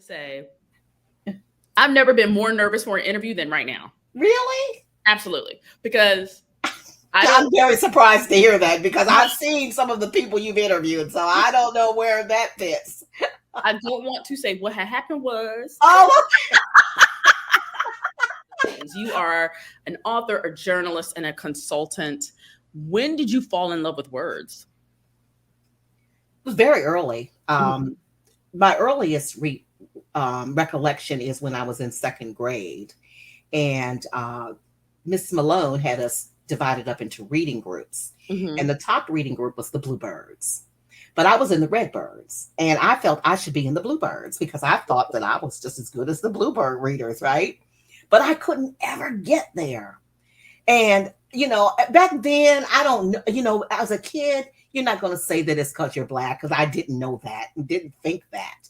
say I've never been more nervous for an interview than right now. Really? Absolutely. Because I'm very surprised to hear that because I've seen some of the people you've interviewed, so I don't know where that fits. I don't want to say what had happened was. Oh, You are an author, a journalist, and a consultant. When did you fall in love with words? it was very early. My earliest recollection is when I was in second grade, and Miss Malone had us divided up into reading groups, and the top reading group was the Bluebirds. But I was in the Redbirds, and I felt I should be in the Bluebirds because I thought that I was just as good as the Bluebird readers, right? But I couldn't ever get there. And, back then, I don't know, as a kid, you're not going to say that it's because you're Black because I didn't know that and didn't think that.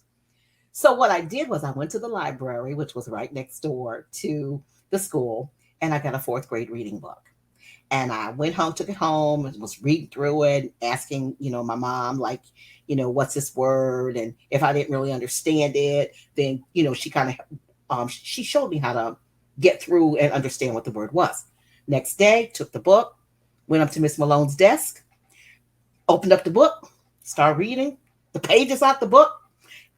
So what I did was I went to the library, which was right next door to the school, and I got a fourth grade reading book. And I went home, took it home, and was reading through it, asking, my mom, like, what's this word? And if I didn't really understand it, then, she kind of, she showed me how to get through and understand what the word was. Next day, took the book, went up to Miss Malone's desk, opened up the book, started reading the pages out the book,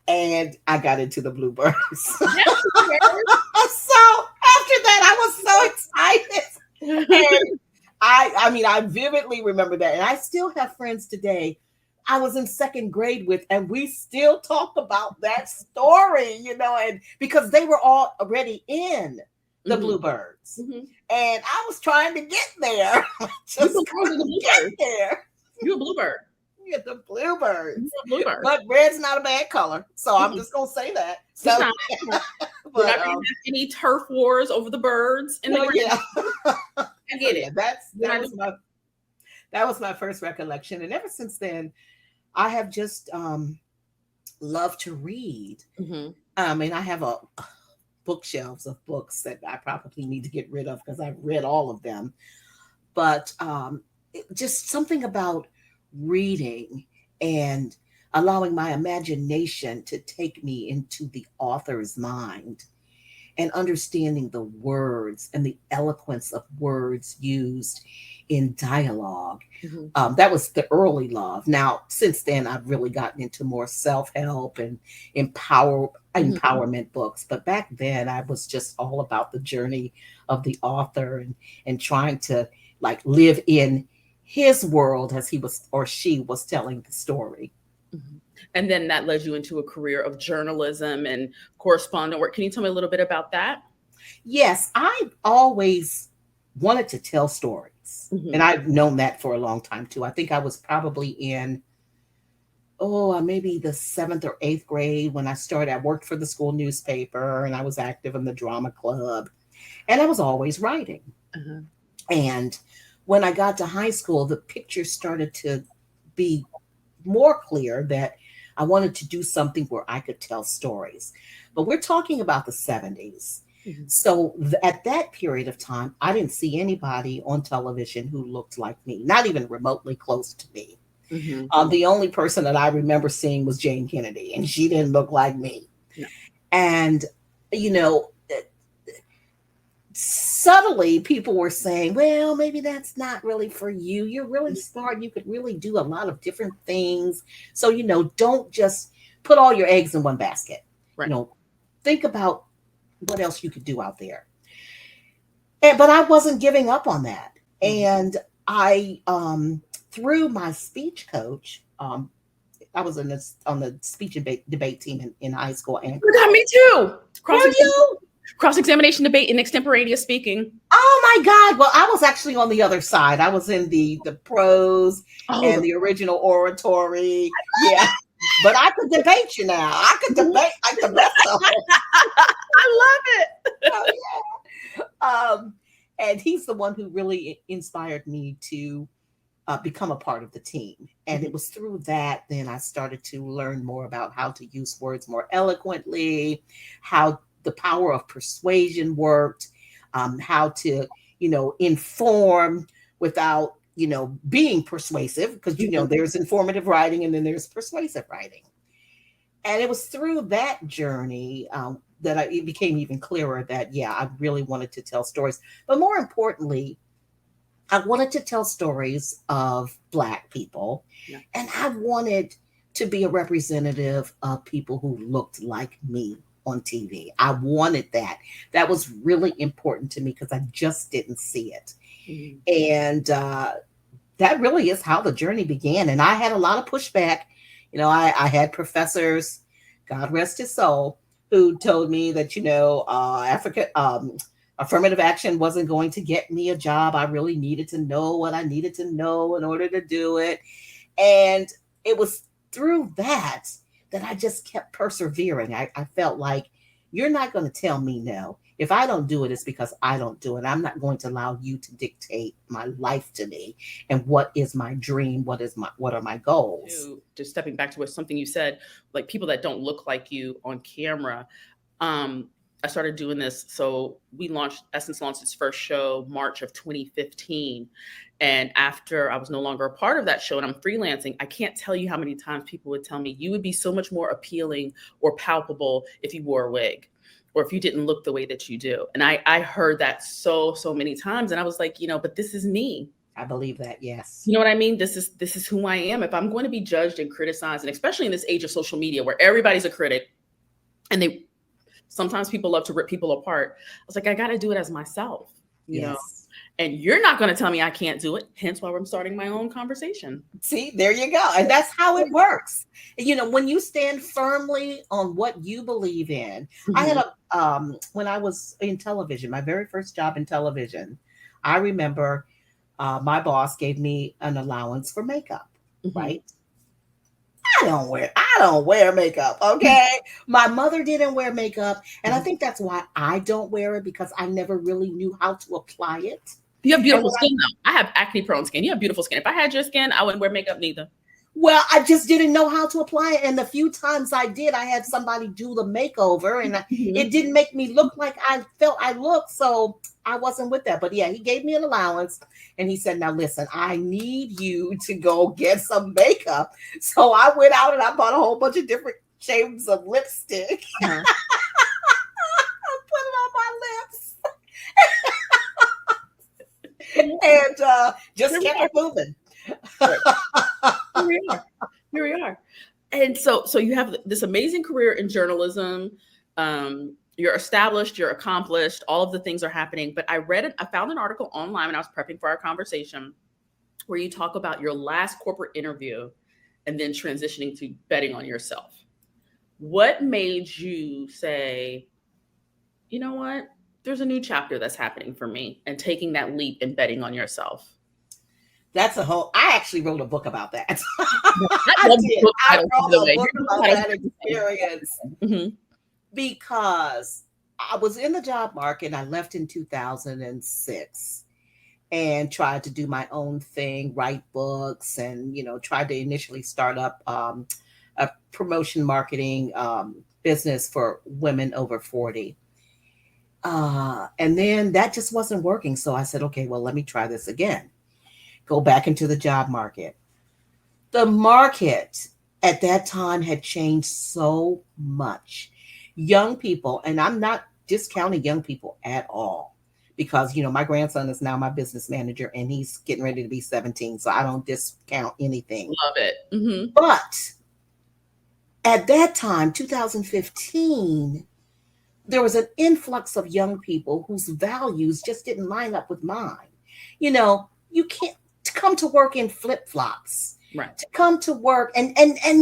and I got into the Bluebirds. So after that, I was so excited. And I vividly remember that. And I still have friends today I was in second grade with, and we still talk about that story, and because they were all already in the Bluebirds. And I was trying to get there. Just couldn't get there. You're a Bluebird. You're the Bluebirds. You're a Bluebird. But red's not a bad color. So I'm just going to say that. So, we're not going to have any turf wars over the birds. I get it. That was my first recollection. And ever since then, I have just loved to read. And I have bookshelves of books that I probably need to get rid of because I've read all of them. But just something about reading and allowing my imagination to take me into the author's mind and understanding the words and the eloquence of words used in dialogue. That was the early love. Now, since then, I've really gotten into more self-help and empowerment books. But back then, I was just all about the journey of the author and trying to live in his world as he was or she was telling the story. And then that led you into a career of journalism and correspondent work. Can you tell me a little bit about that? Yes, I've always wanted to tell stories. And I've known that for a long time too. I think I was probably in, maybe the 7th or 8th grade when I started. I worked for the school newspaper and I was active in the drama club. And I was always writing. And when I got to high school, the picture started to be more clear that I wanted to do something where I could tell stories. But we're talking about the 70s. So at that period of time, I didn't see anybody on television who looked like me, not even remotely close to me. The only person that I remember seeing was Jane Kennedy, and she didn't look like me. No. And, subtly people were saying, well, maybe that's not really for you. You're really smart. You could really do a lot of different things. So, don't just put all your eggs in one basket. Right. Think about what else you could do out there. But I wasn't giving up on that. And I, through my speech coach, I was on the speech and debate team in high school. And you got me too. Cross-examination debate and extemporaneous speaking. Oh my God. Well, I was actually on the other side. I was in the prose and the original oratory. Yeah. But I could debate you now. I could debate like the best of them. I love it. Oh, yeah. And he's the one who really inspired me to become a part of the team. And it was through that, then I started to learn more about how to use words more eloquently, how the power of persuasion worked, how to, inform without, being persuasive, because, there's informative writing and then there's persuasive writing. And it was through that journey that it became even clearer that, yeah, I really wanted to tell stories. But more importantly, I wanted to tell stories of Black people. Yeah. And I wanted to be a representative of people who looked like me on TV. I wanted that. That was really important to me because I just didn't see it. Mhm. And that really is how the journey began. And I had a lot of pushback. I had professors, God rest his soul, who told me that, affirmative action wasn't going to get me a job. I really needed to know what I needed to know in order to do it. And it was through that I just kept persevering. I felt like, you're not going to tell me no. If I don't do it, it's because I don't do it. I'm not going to allow you to dictate my life to me and what is my dream, what are my goals. Just stepping back to what something you said, like people that don't look like you on camera. I started doing this. So Essence launched its first show March of 2015. And after I was no longer a part of that show and I'm freelancing, I can't tell you how many times people would tell me, you would be so much more appealing or palpable if you wore a wig or if you didn't look the way that you do. And I heard that so many times. And I was like, but this is me. I believe that, yes. You know what I mean? This is who I am. If I'm going to be judged and criticized, and especially in this age of social media where everybody's a critic and sometimes people love to rip people apart. I was like, I got to do it as myself, you know, and you're not going to tell me I can't do it. Hence why I'm starting my own conversation. See, there you go. And that's how it works. When you stand firmly on what you believe in. Mm-hmm. I had when I was in television, my very first job in television, I remember my boss gave me an allowance for makeup, mm-hmm. right? I don't wear makeup, okay? My mother didn't wear makeup, and I think that's why I don't wear it, because I never really knew how to apply it. You have beautiful skin, though. I have acne-prone skin. You have beautiful skin. If I had your skin, I wouldn't wear makeup neither. Well, I just didn't know how to apply it, and the few times I did, I had somebody do the makeover, and mm-hmm. it didn't make me look like I felt I looked, so I wasn't with that. But yeah, he gave me an allowance, and he said, now listen, I need you to go get some makeup. So I went out and I bought a whole bunch of different shades of lipstick. Uh-huh. I put it on my lips. And just kept moving. Here we are. And so you have this amazing career in journalism. You're established, you're accomplished, all of the things are happening. But I found an article online when I was prepping for our conversation where you talk about your last corporate interview and then transitioning to betting on yourself. What made you say, you know what, there's a new chapter that's happening for me, and taking that leap and betting on yourself? I actually wrote a book about that. I wrote a book about that experience. Mm-hmm. Because I was in the job market. I left in 2006 and tried to do my own thing, write books, and, tried to initially start up a promotion marketing business for women over 40. And then that just wasn't working. So I said, okay, well, let me try this again. Go back into the job market. The market at that time had changed so much. Young people, and I'm not discounting young people at all, because, my grandson is now my business manager and he's getting ready to be 17. So I don't discount anything. Love it. Mm-hmm. But at that time, 2015, there was an influx of young people whose values just didn't line up with mine. You can't come to work in flip-flops. Right. To come to work and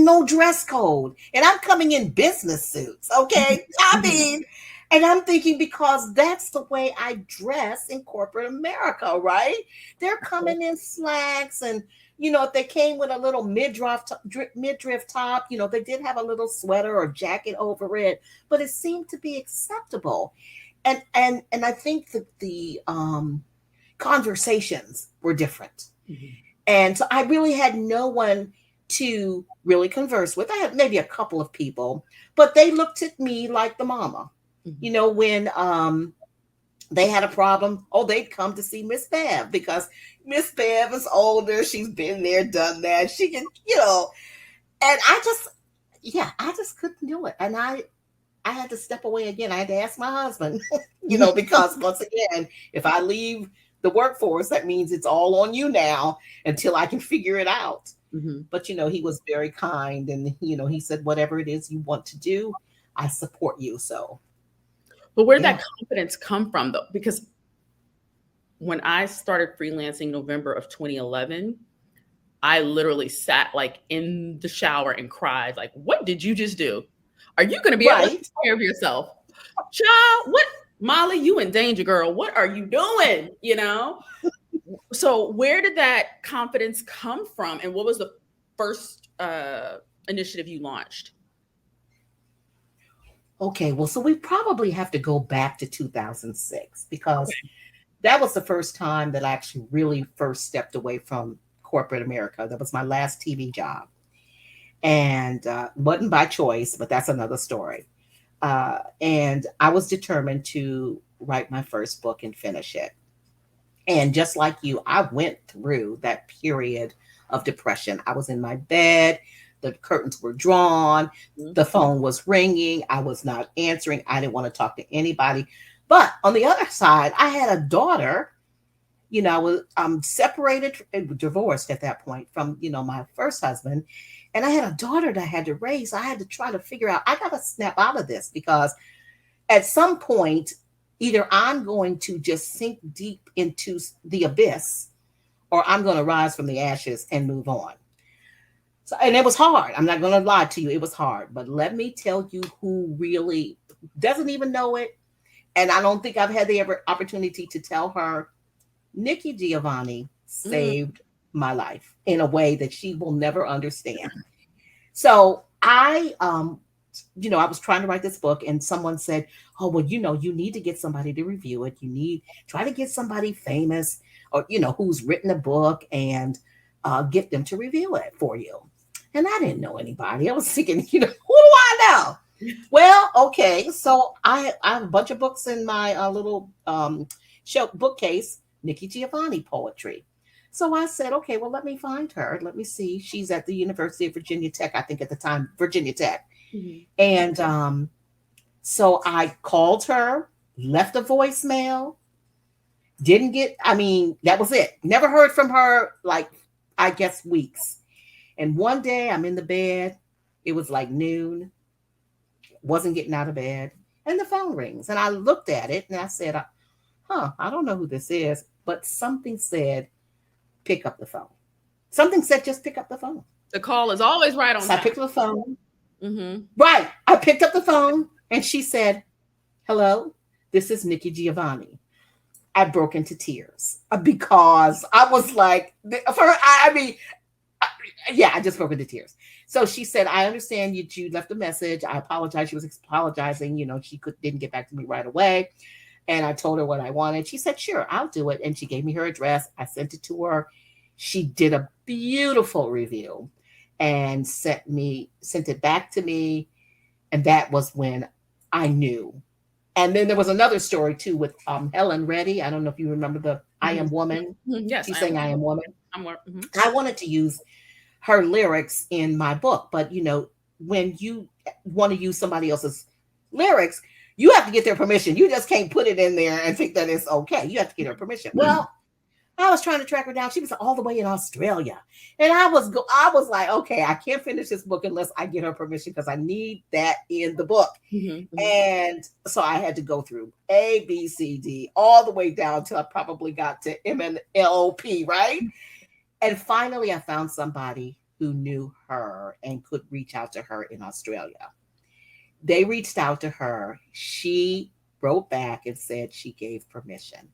no dress code. And I'm coming in business suits. Okay. I mean, and I'm thinking, because that's the way I dress in corporate America, right? They're coming in slacks, and, if they came with a little midriff top, they did have a little sweater or jacket over it, but it seemed to be acceptable. And I think that the conversations were different. Mm-hmm. And so I really had no one to really converse with. I had maybe a couple of people, but they looked at me like the mama. Mm-hmm. When they had a problem, they'd come to see Miss Bev, because Miss Bev is older. She's been there, done that. She can, and I just, yeah, I just couldn't do it. And I had to step away again. I had to ask my husband, because once again, if I leave the workforce, that means it's all on you now until I can figure it out. Mm-hmm. But he was very kind, and he said, whatever it is you want to do, I support you. So But where did yeah. that confidence come from, though? Because when I started freelancing November of 2011, I literally sat like in the shower and cried, like, what did you just do? Are you going to be able to take Right. care of yourself? Child, what? Molly, you in danger, girl. What are you doing? So where did that confidence come from? And what was the first initiative you launched? Okay, well, so we probably have to go back to 2006 because Okay. that was the first time that I actually really first stepped away from corporate America. That was my last TV job. And wasn't by choice, but that's another story. And I was determined to write my first book and finish it. And just like you, I went through that period of depression. I was in my bed, the curtains were drawn, Mhm. the phone was ringing, I was not answering, I didn't want to talk to anybody. But on the other side, I had a daughter. I was separated, divorced at that point from my first husband, and I had a daughter that I had to raise. I had to try to figure out, I got to snap out of this because at some point, either I'm going to just sink deep into the abyss or I'm going to rise from the ashes and move on. So, and it was hard. I'm not going to lie to you. It was hard. But let me tell you who really doesn't even know it. And I don't think I've had the ever opportunity to tell her. Nikki Giovanni Mm. saved my life in a way that she will never understand. So I was trying to write this book, and someone said, "Oh, well, you need to get somebody to review it. You need try to get somebody famous, or who's written a book, and get them to review it for you." And I didn't know anybody. I was thinking, who do I know? Well, okay, so I have a bunch of books in my little show bookcase, Nikki Giovanni poetry. So I said, okay, well, let me find her. Let me see. She's at the University of Virginia Tech, I think at the time, Virginia Tech. Mhm. And so I called her, left a voicemail, didn't get, I mean, that was it. Never heard from her, like, I guess weeks. And one day I'm in the bed. It was like noon, wasn't getting out of bed. And the phone rings. And I looked at it and I said, I don't know who this is. But something said, pick up the phone. Something said, just pick up the phone. The call is always right on So I time. picked up the phone. Mm-hmm. Right. I picked up the phone and she said, hello, this is Nikki Giovanni. I broke into tears because I was like, I mean, yeah, I just broke into tears. So she said, I understand you left a message. I apologize. She was apologizing. She didn't get back to me right away. And I told her what I wanted. She said, sure, I'll do it. And she gave me her address. I sent it to her. She did a beautiful review and sent it back to me. And that was when I knew. And then there was another story too with Helen Reddy. I don't know if you remember the I Mm-hmm. Am Woman. Yes, She sang I Am Woman. mm-hmm. I wanted to use her lyrics in my book, but when you want to use somebody else's lyrics, you have to get their permission. You just can't put it in there and think that it's okay. You have to get her permission. Well, I was trying to track her down. She was all the way in Australia. And I was like, okay, I can't finish this book unless I get her permission because I need that in the book. Mm-hmm. And so I had to go through A, B, C, D, all the way down till I probably got to MNLP, right? And finally I found somebody who knew her and could reach out to her in Australia. They reached out to her. She wrote back and said she gave permission.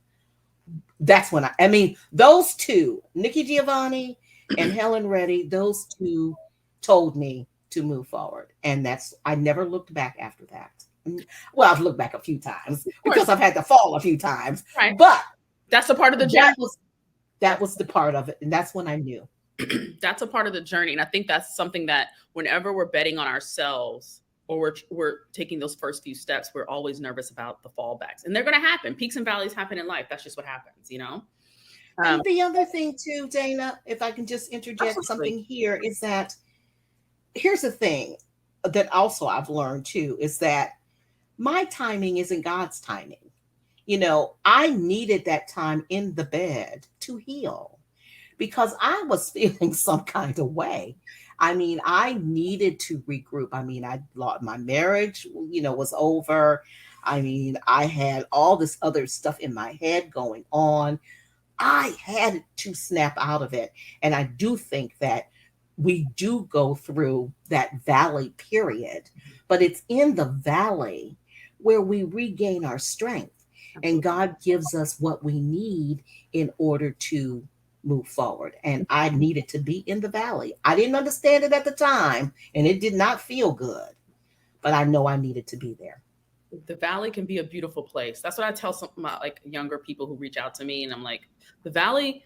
That's when I mean, those two, Nikki Giovanni and Helen Reddy, those two told me to move forward. And I never looked back after that. Well, I've looked back a few times because I've had to fall a few times. Right. But that's a part of the journey. That was the part of it. And that's when I knew. That's a part of the journey. And I think that's something that whenever we're betting on ourselves, or we're taking those first few steps, we're always nervous about the fallbacks. And they're going to happen. Peaks and valleys happen in life. That's just what happens, And the other thing too, Dana, if I can just interject absolutely. something here, is that here's the thing. that also I've learned too is that my timing isn't God's timing. I needed that time in the bed to heal because I was feeling some kind of way. I mean, I needed to regroup. I mean, I lost my marriage, was over. I mean, I had all this other stuff in my head going on. I had to snap out of it. And I do think that we do go through that valley period, but it's in the valley where we regain our strength and God gives us what we need in order to move forward. And I needed to be in the valley. I didn't understand it at the time and it did not feel good, but I know I needed to be there. The valley can be a beautiful place. That's what I tell some of my like younger people who reach out to me, and I'm like, the valley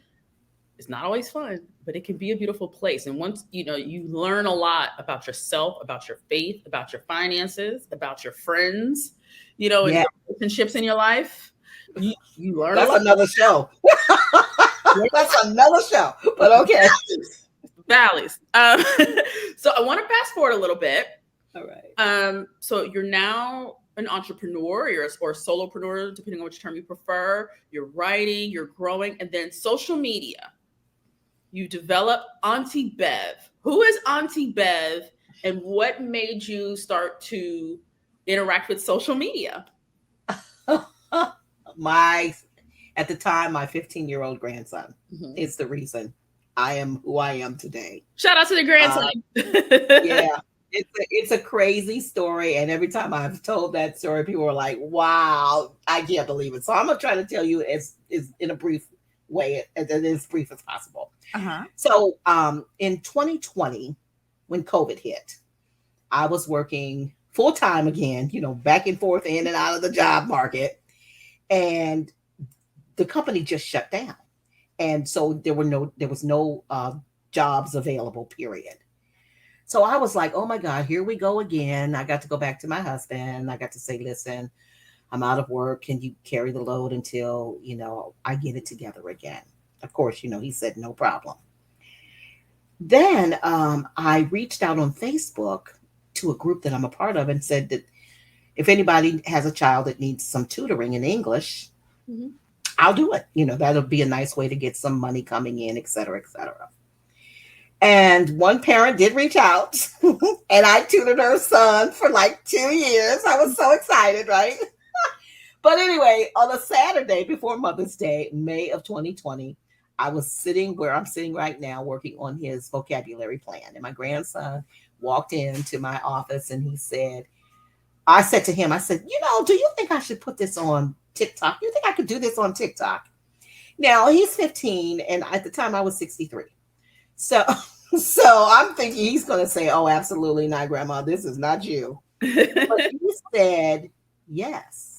is not always fun, but it can be a beautiful place. And once you learn a lot about yourself, about your faith, about your finances, about your friends, and Yeah, your relationships in your life. You learn a that's lot. another show. That's another show. But okay. Valleys. So I want to fast forward a little bit. All right. So you're now an entrepreneur, or a solopreneur, depending on which term you prefer. You're writing, you're growing, and then social media. You develop Auntie Bev. Who is Auntie Bev, and what made you start to interact with social media? At the time, my 15-year-old grandson Mm-hmm. is the reason I am who I am today. Shout out to the grandson. Yeah, it's a crazy story, and every time I've told that story, people are like, "Wow, I can't believe it." So I'm gonna try to tell you as in a brief way, as brief as possible. Uh-huh. So, in 2020, when COVID hit, I was working full time again, back and forth in and out of the job market, and the company just shut down, and so there was no jobs available. Period. So I was like, oh my God, here we go again. I got to go back to my husband. I got to say, listen, I'm out of work. Can you carry the load until, I get it together again? Of course, he said, no problem. Then I reached out on Facebook to a group that I'm a part of and said that if anybody has a child that needs some tutoring in English, Mm-hmm. I'll do it. That'll be a nice way to get some money coming in, et cetera, et cetera. And one parent did reach out and I tutored her son for like 2 years. I was so excited, right? But anyway, on a Saturday before Mother's Day, May of 2020, I was sitting where I'm sitting right now, working on his vocabulary plan. And my grandson walked into my office and I said to him, I said, do you think I should put this on TikTok? You think I could do this on TikTok? Now he's 15 and at the time I was 63. So I'm thinking he's going to say, oh, absolutely not, Grandma. This is not you. But he said yes.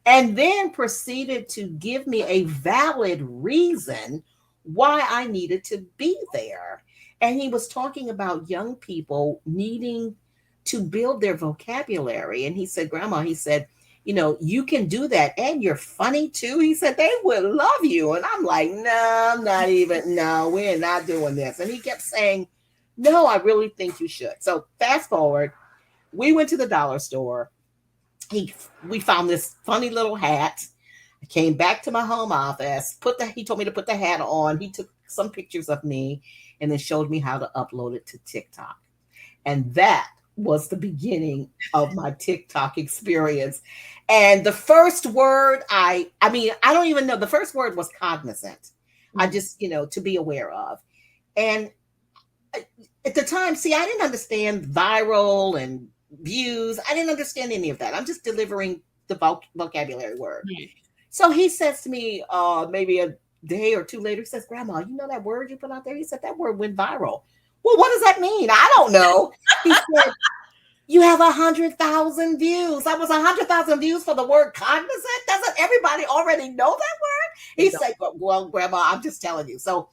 And then proceeded to give me a valid reason why I needed to be there. And he was talking about young people needing to build their vocabulary. And he said, Grandma, he said, you can do that. And you're funny too. He said, they would love you. And I'm like, no, we're not doing this. And he kept saying, no, I really think you should. So fast forward, we went to the dollar store. We found this funny little hat. I came back to my home office, he told me to put the hat on. He took some pictures of me and then showed me how to upload it to TikTok. And that was the beginning of my TikTok experience. And the first word, I don't even know. The first word was cognizant. Mm-hmm. I just, to be aware of. And at the time, I didn't understand viral and views. I didn't understand any of that. I'm just delivering the vocabulary word. Mm-hmm. So he says to me, maybe a day or two later, he says, Grandma, you know that word you put out there? He said, that word went viral. Well, what does that mean? I don't know. He said, you have 100,000 views. That was 100,000 views for the word cognizant. Doesn't everybody already know that word? He said, well, Grandma, I'm just telling you. So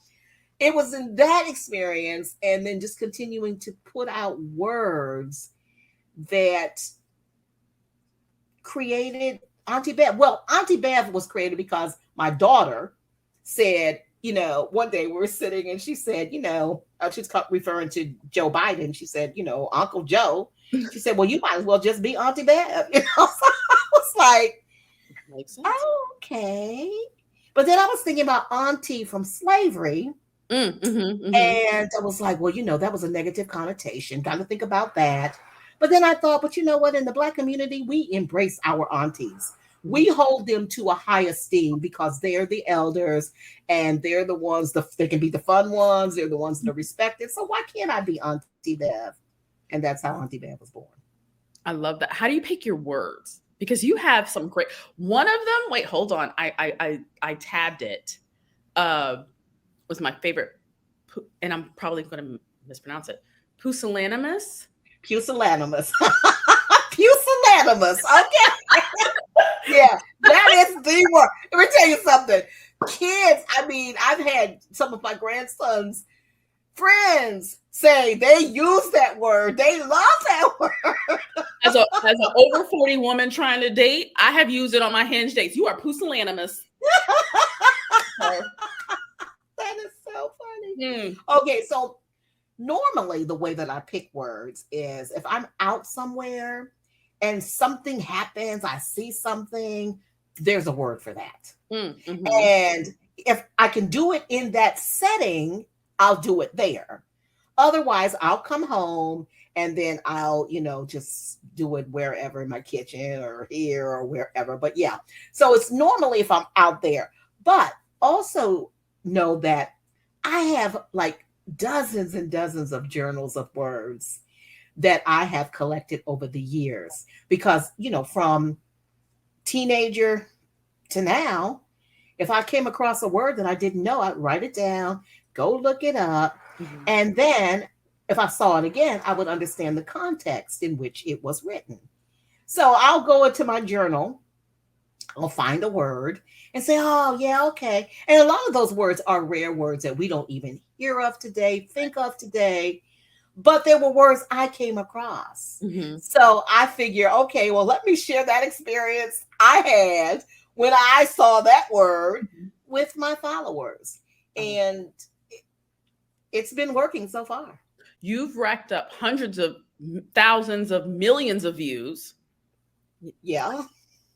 it was in that experience and then just continuing to put out words that created Auntie Bev. Well, Auntie Bev was created because my daughter said, one day we were sitting and she said, she's referring to Joe Biden. She said, Uncle Joe. She said, well, you might as well just be Auntie Bev. So I was like, Makes sense. okay. But then I was thinking about Auntie from slavery. Mm-hmm. And I was like, well, that was a negative connotation. Got to think about that. But then I thought, but you know what? In the Black community, we embrace our aunties. We hold them to a high esteem because they're the elders and they're the ones, they can be the fun ones. They're the ones that are respected. So why can't I be Auntie Bev? And that's how Auntie Bev was born. I love that. How do you pick your words? Because you have some great, one of them, wait, hold on. I tabbed it. Was my favorite, and I'm probably going to mispronounce it. Pusillanimous. Pusillanimous. Pusillanimous. Okay. Yeah, that is the word. Let me tell you something. Kids, I've had some of my grandsons' friends say they use that word. They love that word. As an over 40 woman trying to date, I have used it on my Hinge dates. You are pusillanimous. That is so funny. Okay, so normally the way that I pick words is if I'm out somewhere and something happens, I see something, there's a word for that. Mm-hmm. And if I can do it in that setting, I'll do it there. Otherwise, I'll come home and then I'll, just do it wherever, in my kitchen or here or wherever. But yeah, so it's normally if I'm out there. But also know that I have like dozens and dozens of journals of words that I have collected over the years because, from teenager to now, if I came across a word that I didn't know, I'd write it down, go look it up. Mm-hmm. And then if I saw it again, I would understand the context in which it was written. So I'll go into my journal, I'll find a word and say, oh, yeah, okay. And a lot of those words are rare words that we don't even hear of today, think of today. But there were words I came across. Mm-hmm. So I figure, okay, well, let me share that experience I had when I saw that word with my followers. And it's been working so far. You've racked up hundreds of thousands of millions of views. Yeah.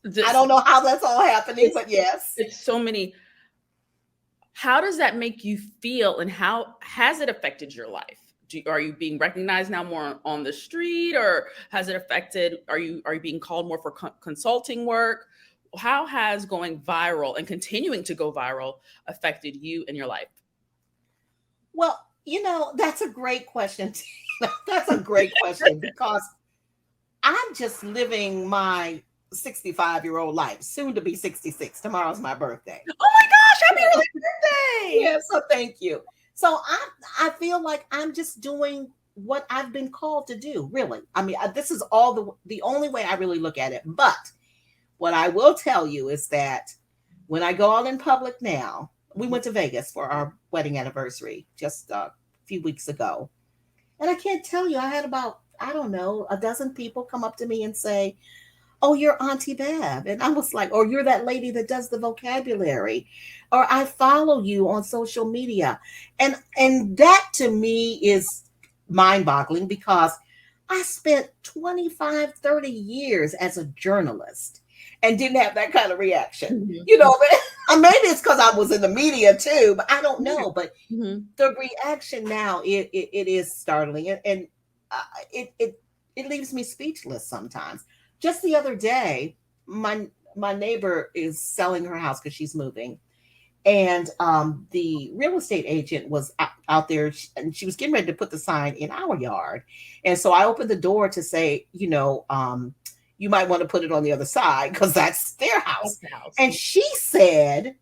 I don't know how that's all happening, but yes. It's so many. How does that make you feel and how has it affected your life? Are you being recognized now more on the street or has it affected, are you being called more for consulting work? How has going viral and continuing to go viral affected you and your life? Well, that's a great question. That's a great question because I'm just living my 65-year-old life, soon to be 66. Tomorrow's my birthday. Oh my gosh, happy early birthday. Yeah, so thank you. So I feel like I'm just doing what I've been called to do, really. This is all the only way I really look at it. But what I will tell you is that when I go out in public now, we went to Vegas for our wedding anniversary just a few weeks ago. And I can't tell you, I had about, I don't know, a dozen people come up to me and say, oh, you're Auntie Bev. And I was like, or you're that lady that does the vocabulary, or I follow you on social media. And that to me is mind-boggling because I spent 25, 30 years as a journalist and didn't have that kind of reaction. Mm-hmm. Maybe it's because I was in the media too, but I don't know. But the reaction now, it is startling. And it leaves me speechless sometimes. Just the other day, my neighbor is selling her house because she's moving. And the real estate agent was out there and she was getting ready to put the sign in our yard. And so I opened the door to say, you might want to put it on the other side because that's their house. And she said,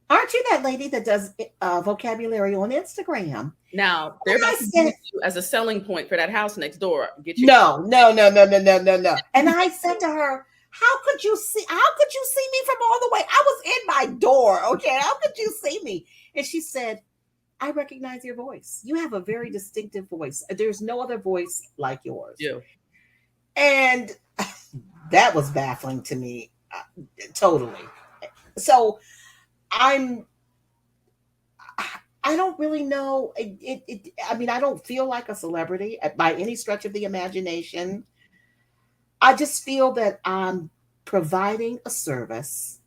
aren't you that lady that does vocabulary on Instagram? Now, they're about to use you as a selling point for that house next door. Get you. No. And I said to her, how could you see me from all the way? I was in my door, okay? How could you see me? And she said, I recognize your voice. You have a very distinctive voice. There's no other voice like yours. Yeah. And that was baffling to me, totally. So I'm I don't really know. I mean, I don't feel like a celebrity by any stretch of the imagination. I just feel that I'm providing a service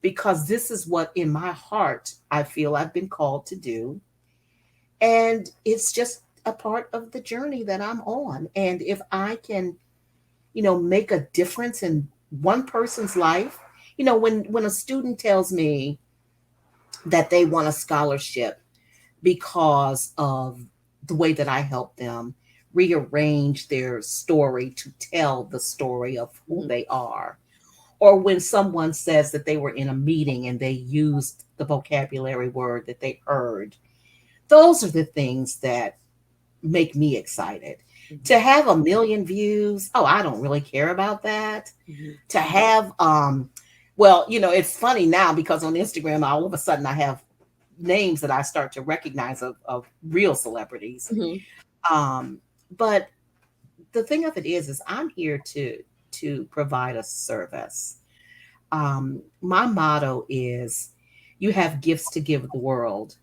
because this is what in my heart I feel I've been called to do. And it's just a part of the journey that I'm on. And if I can, make a difference in one person's life, when a student tells me that they want a scholarship because of the way that I help them rearrange their story to tell the story of who they are. Or when someone says that they were in a meeting and they used the vocabulary word that they heard, those are the things that make me excited. Mm-hmm. To have 1 million views, oh, I don't really care about that. Mm-hmm. To have, it's funny now because on Instagram, all of a sudden I have names that I start to recognize of real celebrities. Mm-hmm. But the thing of it is I'm here to provide a service. My motto is, you have gifts to give the world,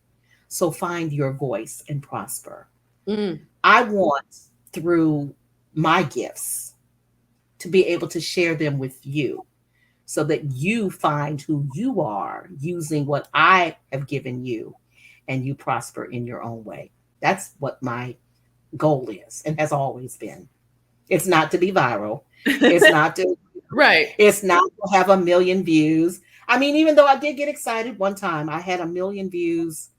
so find your voice and prosper. Mm. I want, through my gifts, to be able to share them with you so that you find who you are using what I have given you and you prosper in your own way. That's what my goal is and has always been. It's not to be viral. It's not to right. It's not to have 1 million views. I mean, even though I did get excited one time, I had 1 million views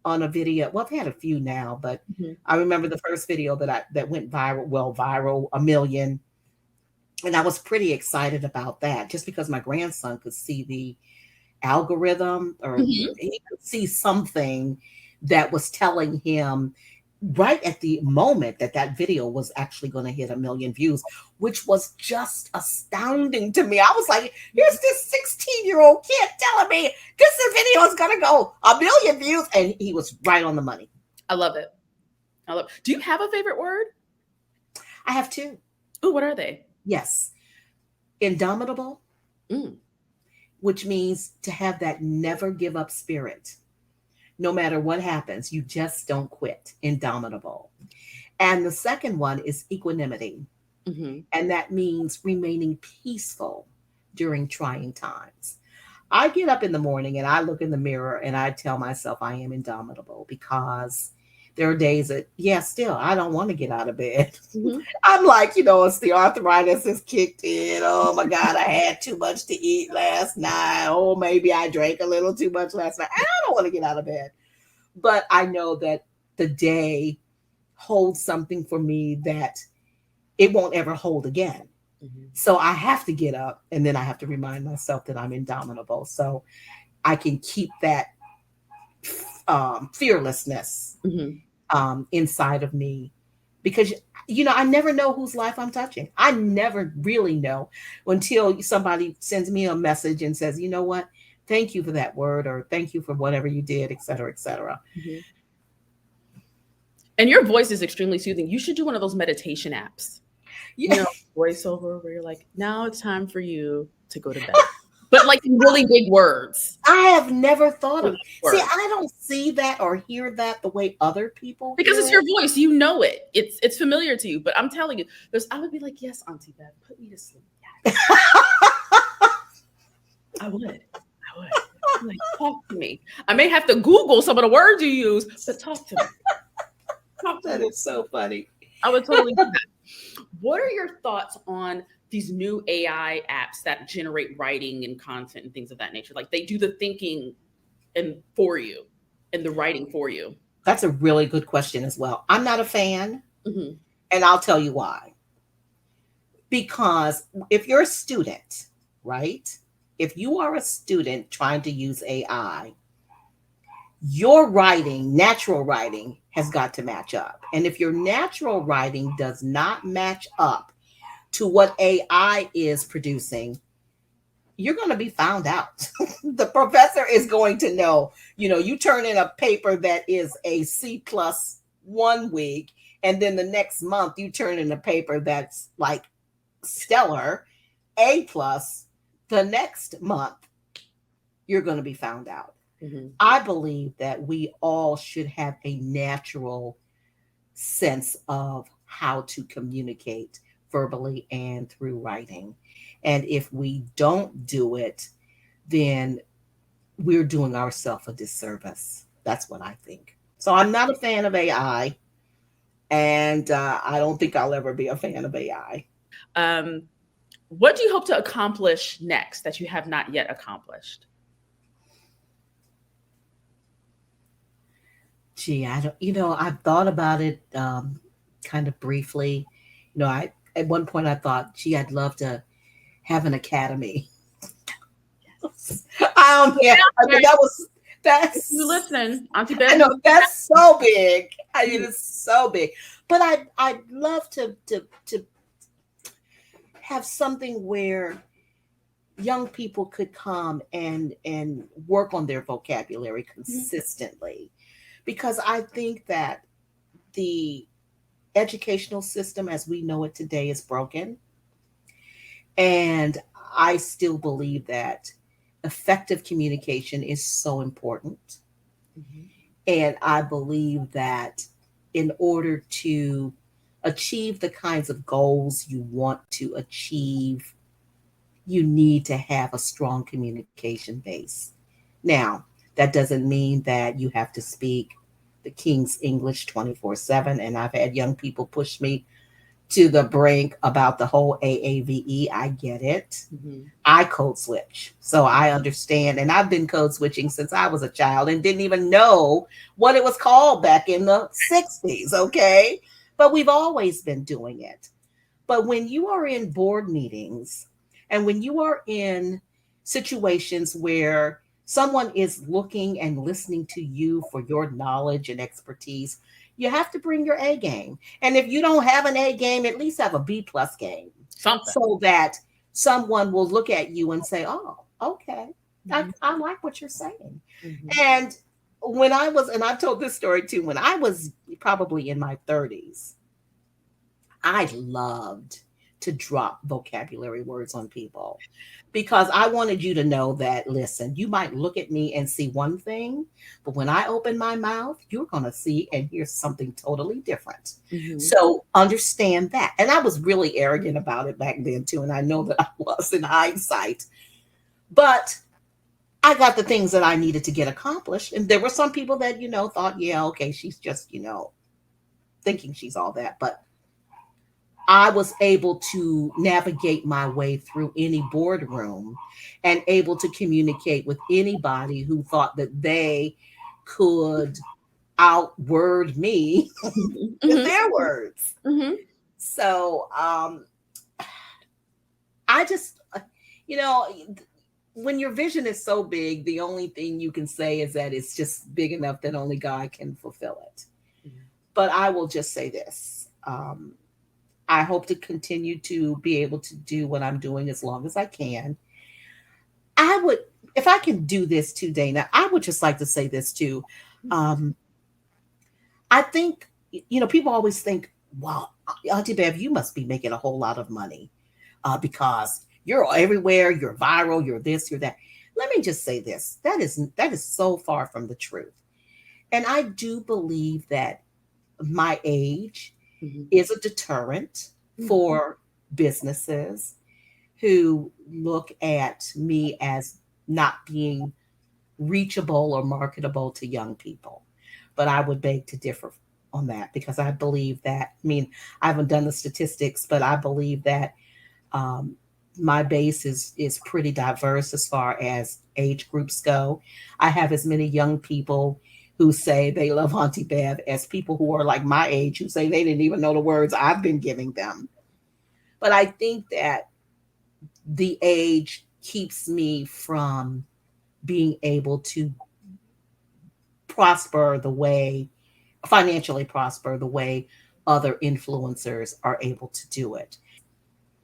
on a video. Well, I've had a few now, but mm-hmm. I remember the first video that went viral, 1 million. And I was pretty excited about that just because my grandson could see the algorithm, or mm-hmm. he could see something that was telling him right at the moment that video was actually going to hit 1 million views, which was just astounding to me. I was like, here's this 16-year-old kid telling me this video is going to go 1 million views. And he was right on the money. I love it. Do you have a favorite word? I have two. Oh, what are they? Yes. Indomitable, which means to have that never give up spirit. No matter what happens, you just don't quit. Indomitable. And the second one is equanimity. Mm-hmm. And that means remaining peaceful during trying times. I get up in the morning and I look in the mirror and I tell myself I am indomitable, because there are days that, still, I don't want to get out of bed. Mm-hmm. I'm like, it's the arthritis has kicked in. Oh my God, I had too much to eat last night. Oh, maybe I drank a little too much last night. I don't want to get out of bed. But I know that the day holds something for me that it won't ever hold again. Mm-hmm. So I have to get up, and then I have to remind myself that I'm indomitable, so I can keep that fearlessness inside of me, because I never know whose life I'm touching. I never really know until somebody sends me a message and says, you know what, thank you for that word, or thank you for whatever you did, et cetera, et cetera. Mm-hmm. And your voice is extremely soothing. You should do one of those meditation apps. Voiceover where you're like, now it's time for you to go to bed. But like really big words. I have never thought of. See, I don't see that or hear that the way other people. Because it's your voice, it. It's familiar to you. But I'm telling you, I would be like, yes, Auntie Bev, put me to sleep. Yes. I would. Like, talk to me. I may have to Google some of the words you use, but talk to me. That is so funny. I would totally do that. What are your thoughts on these new AI apps that generate writing and content and things of that nature? Like they do the thinking for you and the writing for you. That's a really good question as well. I'm not a fan, mm-hmm. and I'll tell you why. Because if you're a student, right? If you are a student trying to use AI, your writing, natural writing, has got to match up. And if your natural writing does not match up to what AI is producing, you're going to be found out. The professor is going to know, you turn in a paper that is a C+ 1 week, and then the next month you turn in a paper that's like stellar A+, the next month you're going to be found out. Mhm. I believe that we all should have a natural sense of how to communicate verbally and through writing. And if we don't do it, then we're doing ourselves a disservice. That's what I think. So I'm not a fan of AI, and I don't think I'll ever be a fan of AI. Um, what do you hope to accomplish next that you have not yet accomplished? Gee, I don't, I've thought about it kind of briefly. I at one point I thought, gee, I'd love to have an academy. Yeah, Right. that If you that's listen, Auntie I Bev, know that's so big. I mean, you it's so big. But I'd love to have something where young people could come and work on their vocabulary consistently, because I think that the educational system as we know it today is broken, and I still believe that effective communication is so important. Mhm. And I believe that in order to achieve the kinds of goals you want to achieve, you need to have a strong communication base. Now, that doesn't mean that you have to speak the King's English 24/7. And I've had young people push me to the brink about the whole AAVE. I get it. Mhm. I code switch. So I understand. And I've been code switching since I was a child and didn't even know what it was called back in the 60s. Okay. But we've always been doing it. But when you are in board meetings and when you are in situations where someone is looking and listening to you for your knowledge and expertise, you have to bring your A game. And if you don't have an A game, at least have a B plus game, Something. so that someone will look at you and say, oh, okay, Mhm. I like what you're saying. Mhm. And when I was, and I've told this story too, when I was probably in my 30s, I loved to drop vocabulary words on people because I wanted you to know that, listen, you might look at me and see one thing, but when I open my mouth, you're going to see and hear something totally different. Mhm. So understand that. And I was really arrogant about it back then too. And I know that I was in hindsight, but I got the things that I needed to get accomplished. And there were some people that, thought, yeah, okay, she's just, thinking she's all that. But I was able to navigate my way through any boardroom and able to communicate with anybody who thought that they could outword me Mhm. with Mhm. their words. Mhm. So I just, you know, when your vision is so big, the only thing you can say is that it's just big enough that only God can fulfill it. But I will just say this. I hope to continue to be able to do what I'm doing as long as I can. I would, if I can do this too, Dana, I would just like to say this too. Um, I think, people always think, wow, Auntie Bev, you must be making a whole lot of money because you're everywhere, you're viral, you're this, you're that. Let me just say this. That is so far from the truth. And I do believe that my age Mhm. is a deterrent Mhm. for businesses who look at me as not being reachable or marketable to young people. But I would beg to differ on that because I believe that, I mean, I haven't done the statistics, but I believe that um, my base is pretty diverse as far as age groups go. I have as many young people who say they love Auntie Bev as people who are like my age who say they didn't even know the words I've been giving them. But I think that the age keeps me from being able to prosper the way financially prosper the way other influencers are able to do it.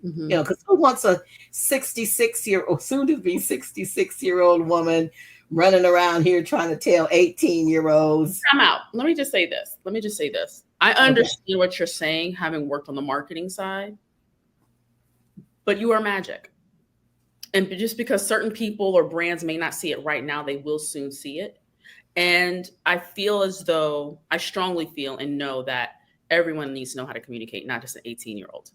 Mhm. Because who wants a 66-year-old, soon to be 66-year-old woman running around here trying to tell 18-year-olds? Time out. Let me just say this. Let me just say this. I Okay. understand what you're saying, having worked on the marketing side, but you are magic. And just because certain people or brands may not see it right now, they will soon see it. And I feel as though I strongly feel and know that everyone needs to know how to communicate, not just an 18-year-old.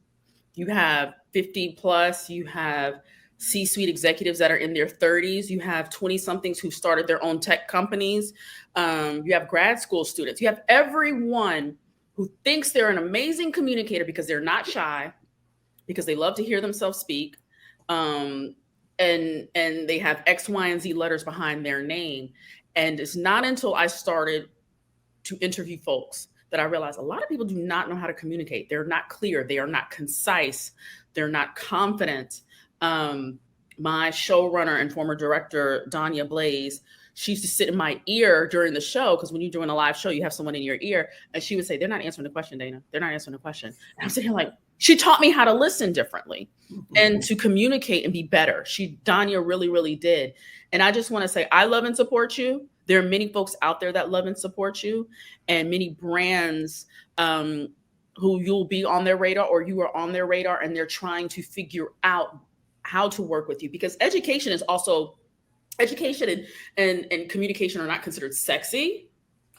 You have 50 plus, you have C-suite executives that are in their 30s, you have 20 somethings who started their own tech companies, you have grad school students, you have everyone who thinks they're an amazing communicator because they're not shy, because they love to hear themselves speak, and they have X, Y, and Z letters behind their name. And it's not until I started to interview folks that I realized a lot of people do not know how to communicate. They're not clear. They are not concise. They're not confident. My showrunner and former director, Danya Blaze, she used to sit in my ear during the show, because when you're doing a live show, you have someone in your ear, and she would say, "They're not answering the question, Dana. They're not answering the question." And I'm sitting here like, she taught me how to listen differently and to communicate and be better. Danya really, really did. And I just want to say, I love and support you. There are many folks out there that love and support you, and many brands who you'll be on their radar, or you are on their radar, and they're trying to figure out how to work with you, because education and communication are not considered sexy.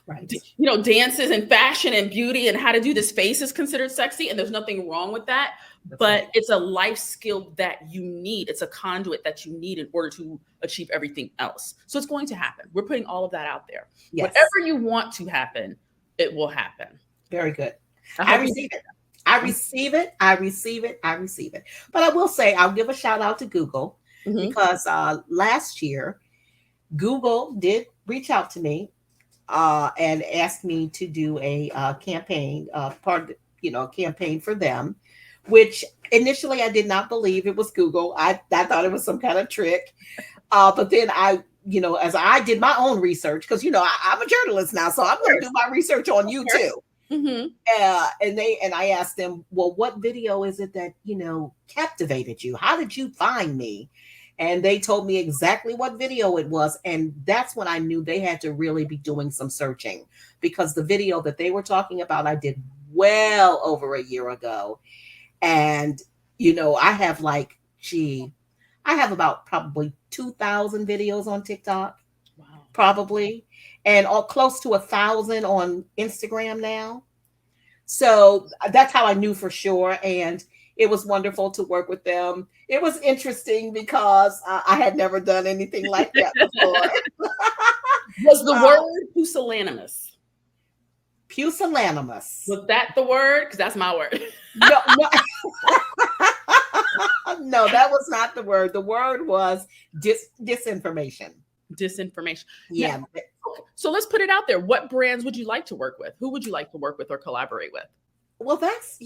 Right. You know, dances and fashion and beauty and how to do this face is considered sexy, and there's nothing wrong with that. But it's a life skill that you need. It's a conduit that you need in order to achieve everything else. So it's going to happen. We're putting all of that out there. Yes. Whatever you want to happen, it will happen. Very good. I receive it. I receive it. I receive it. I receive it. But I will say, I'll give a shout out to Google, because last year, Google did reach out to me and asked me to do a campaign, campaign for them, which initially I did not believe it was Google. I thought it was some kind of trick. But then as I did my own research, because, I'm a journalist now, so I'm going to do my research on you too. And I asked them, well, what video is it that, captivated you? How did you find me? And they told me exactly what video it was. And that's when I knew they had to really be doing some searching, because the video that they were talking about, I did well over a year ago. And, I have I have about probably 2,000 videos on TikTok, probably, and close to 1,000 on Instagram now. So that's how I knew for sure. And it was wonderful to work with them. It was interesting because I had never done anything like that before. Was the word pusillanimous? Pusillanimous. Was that the word? Because that's my word. No. No, that was not the word. The word was disinformation. Disinformation. Yeah. Now, so let's put it out there. What brands would you like to work with? Who would you like to work with or collaborate with? Well, that's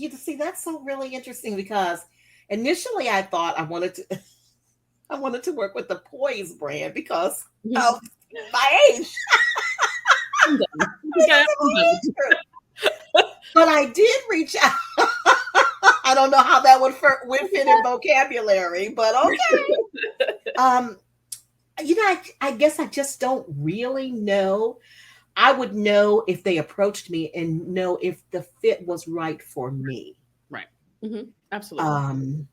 so really interesting, because initially I thought I wanted to work with the Poise brand because of my age. But I did reach out. I don't know how that would fit in vocabulary, but okay. I guess I just don't really know. I would know if they approached me and know if the fit was right for me. Right. Absolutely. I'm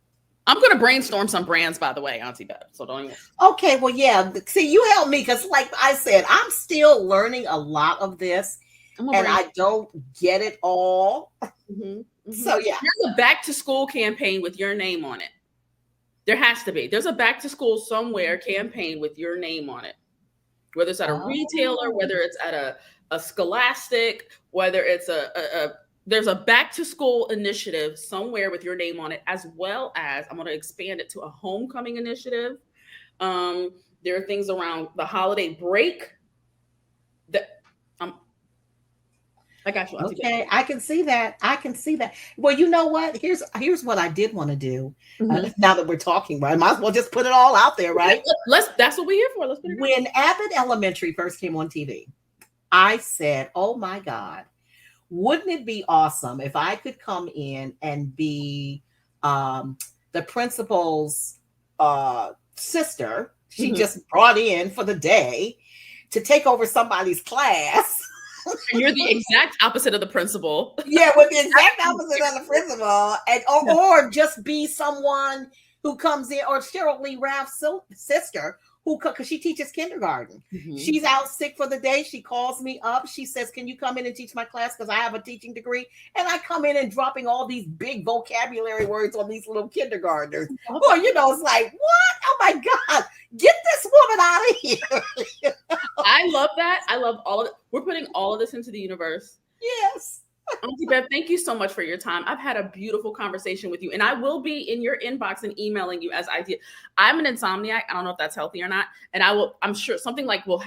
going to brainstorm some brands, by the way, Auntie Bev. So don't even. Okay. Well, yeah. See, you help me, because like I said, I'm still learning a lot of this, and I don't get it all. So yeah. There's a back to school campaign with your name on it. There has to be. There's a back to school somewhere campaign with your name on it. Whether it's at a retailer, whether it's at a Scholastic, whether it's there's a back to school initiative somewhere with your name on it, as well as I'm going to expand it to a homecoming initiative. There are things around the holiday break that I got you. Okay, I can see that. Well, you know what? Here's what I did want to do. Now that we're talking, right? I might as well just put it all out there, right? That's what we're here for. Let's put it When Abbott Elementary first came on TV, I said, "Oh my God, wouldn't it be awesome if I could come in and be the principal's sister? She just brought in for the day to take over somebody's class." You're the exact opposite of the principal. Yeah, with the exact opposite of the principal, and or just be someone who comes in, or Cheryl Lee Ralph's sister, who, because she teaches kindergarten. Mhm. She's out sick for the day. She calls me up. She says, can you come in and teach my class? Because I have a teaching degree. And I come in and dropping all these big vocabulary words on these little kindergartners. Well, you know, it's like, what? Oh my God, get this woman out of here. I love that. I love all of it. We're putting all of this into the universe. Yes. Auntie Bev, thank you so much for your time. I've had a beautiful conversation with you, and I will be in your inbox and emailing you as ideas. I'm an insomniac. I don't know if that's healthy or not. And I'm sure something like will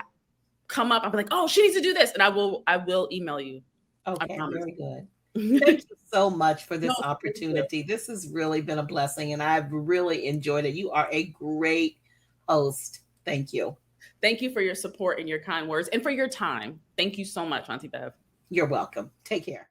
come up. I'll be like, oh, she needs to do this. And I will email you. Okay, very good. Thank you so much for this opportunity. This has really been a blessing, and I've really enjoyed it. You are a great host. Thank you. Thank you for your support and your kind words and for your time. Thank you so much, Auntie Bev. You're welcome. Take care.